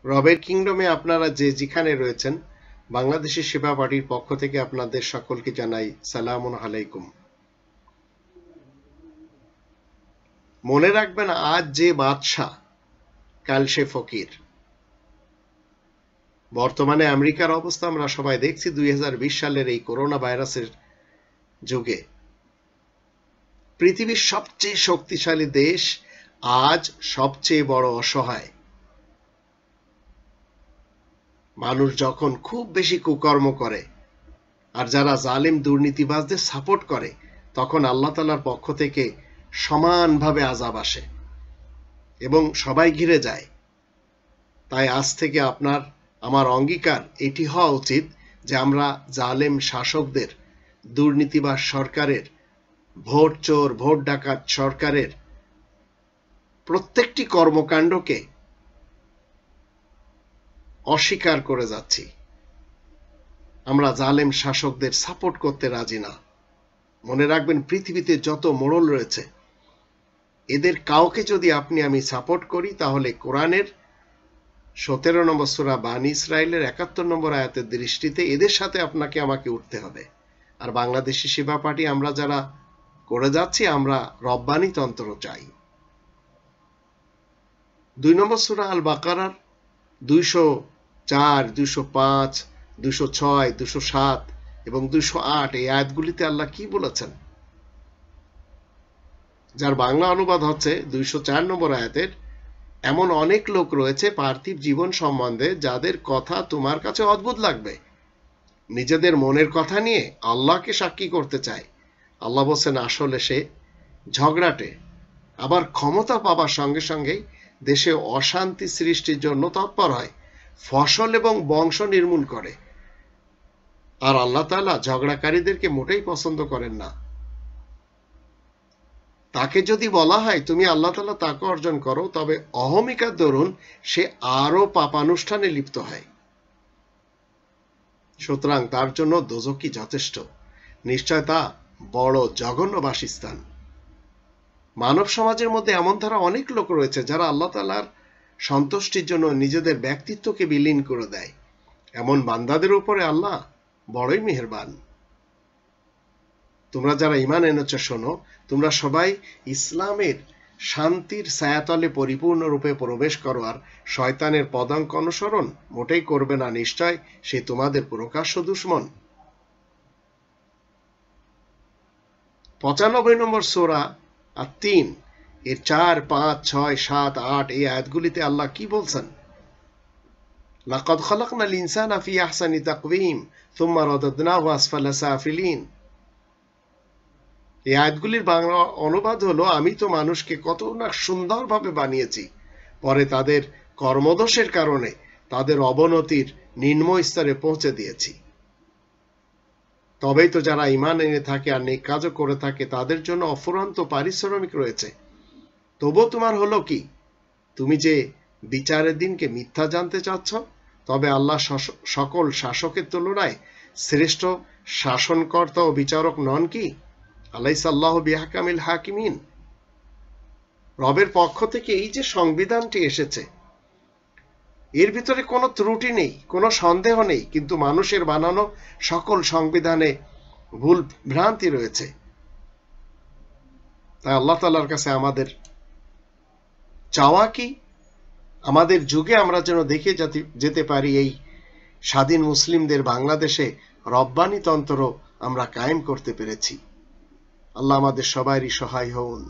রবের কিংডমে আপনারা যে যেখানে রয়েছেন, বাংলাদেশের সেবা পার্টির পক্ষ থেকে আপনাদের সকলকে জানাই সালামুন আলাইকুম। মনে রাখবেন, আজ যে বাদশাহ কাল সে ফকির। বর্তমানে আমেরিকার অবস্থা আমরা সবাই দেখছি 2020 সালের এই করোনা ভাইরাসের যুগে। পৃথিবীর সবচেয়ে শক্তিশালী দেশ আজ সবচেয়ে বড় অসহায়। মানুষ যখন খুব বেশি কুকর্ম করে আর যারা জালিম দুর্নীতিবাজদের সাপোর্ট করে, তখন আল্লাহ তাআলার পক্ষ থেকে সমানভাবে আযাব আসে এবং সবাই ঘিরে যায়। তাই আজ থেকে আপনার আমার অঙ্গীকার এটি হওয়া উচিত যে আমরা জালেম শাসকদের, দুর্নীতিবাজ সরকারের, ভোট চোর ভোট ডাকাত সরকারের প্রত্যেকটি কর্মকাণ্ডকে অস্বীকার করে যাচ্ছি। আমরা জালেম শাসকদের সাপোর্ট করতে রাজি না। মনে রাখবেন, পৃথিবীতে যত মোড়ল রয়েছে, এদের কাউকে যদি আপনি আমি সাপোর্ট করি, তাহলে কোরআনের 17 নম্বর সূরা বানী ইসরাইলের 71 নম্বর আয়াতের দৃষ্টিতে এদের সাথে আপনাকে আমাকে উঠতে হবে। আর বাংলাদেশি সেবা পার্টি আমরা যারা করে যাচ্ছি, আমরা রব্বানি তন্ত্র চাই। 2 নম্বর সূরা আল বাকারার 204, 205, 206, 207 এবং 208 এই আয়াতগুলিতে আল্লাহ কি বলেছেন, যার বাংলা অনুবাদ হচ্ছে 204 নম্বর আয়াতের, এমন অনেক লোক রয়েছে পার্থিব জীবন সম্বন্ধে যাদের কথা তোমার কাছে অদ্ভুত লাগবে। নিজেদের মনের কথা নিয়ে আল্লাহকে সাক্ষী করতে চায়। আল্লাহ বলছেন, আসলে সে ঝগড়াটে, আবার ক্ষমতা পাবার সঙ্গে সঙ্গেই দেশে অশান্তি সৃষ্টির জন্য তৎপর হয়, ফসল এবং বংশ নির্মূল করে। আর আল্লাহ তাআলা ঝগড়াকারীদেরকে মোটেই পছন্দ করেন না। তাকে যদি বলা হয় তুমি আল্লাহ তাআলা তাকে অর্জন করো, তবে অহমিকার দরুন সে আরো পাপানুষ্ঠানে লিপ্ত হয়। সুতরাং তার জন্য দোজখই যথেষ্ট। নিশ্চয় তা বড় জঘন্য বাসস্থান। মানব সমাজের মধ্যে এমন ধারা অনেক লোক রয়েছে যারা আল্লাহ তাআলার সন্তুষ্টির জন্য নিজেদের ব্যক্তিত্বকে বিলীন করে দেয়। এমন বান্দাদের উপরে আল্লাহ বড়ই মেহেরবান। তোমরা যারা ঈমান এনেছ শোনো, তোমরা সবাই ইসলামের শান্তির ছায়াতলে পরিপূর্ণরূপে প্রবেশ করো, আর শয়তানের পদাঙ্ক অনুসরণ মোটেই করবে না। নিশ্চয় সে তোমাদের প্রকাশ্য দুশমন। 95 নম্বর সূরা আত-তিন এর 4, 5, 6, 7, 8 এই আয়াতগুলিতে আল্লাহ কি বলছেন? লাকাদ খালাকনাল ইনসানা ফি আহসানি তাকওয়িম সুম্মা রাদাদনাহু আসফালা সাফিলিন। এই আয়াতগুলির বাংলা অনুবাদ হলো, আমি তো মানুষকে কত না সুন্দরভাবে বানিয়েছি, পরে তাদের কর্মদোষের কারণে তাদের অবনতির নিম্ন স্তরে পৌঁছে দিয়েছি। তবেই তো যারা ঈমান এনে থাকে আর নেক কাজও করে থাকে, তাদের জন্য অফুরন্ত পারিশ্রমিক রয়েছে। তবু তোমার হলো কি? তুমি যে বিচারের দিনকে মিথ্যা জানতে চাচ্ছ? তবে আল্লাহ সকল শাসকের তুলনায় শ্রেষ্ঠ শাসনকর্তা ও বিচারক নন কি? আলাইসা আল্লাহু বিআহকামিল হাকিমিন। রবের পক্ষ থেকে এই যে সংবিধানটি এসেছে, এর ভিতরে কোনো ত্রুটি নেই, কোনো সন্দেহ নেই, কিন্তু মানুষের বানানো সকল সংবিধানে ভুল ভ্রান্তি রয়েছে। তাই আল্লাহ তাআলার কাছে আমাদের চাওয়া কি? আমাদের যুগে আমরা যেন দেখে যেতে পারি এই স্বাধীন মুসলিমদের বাংলাদেশে রব্বানি তন্ত্র আমরা কায়েম করতে পেরেছি। আল্লাহ আমাদের সবারই সহায় হন।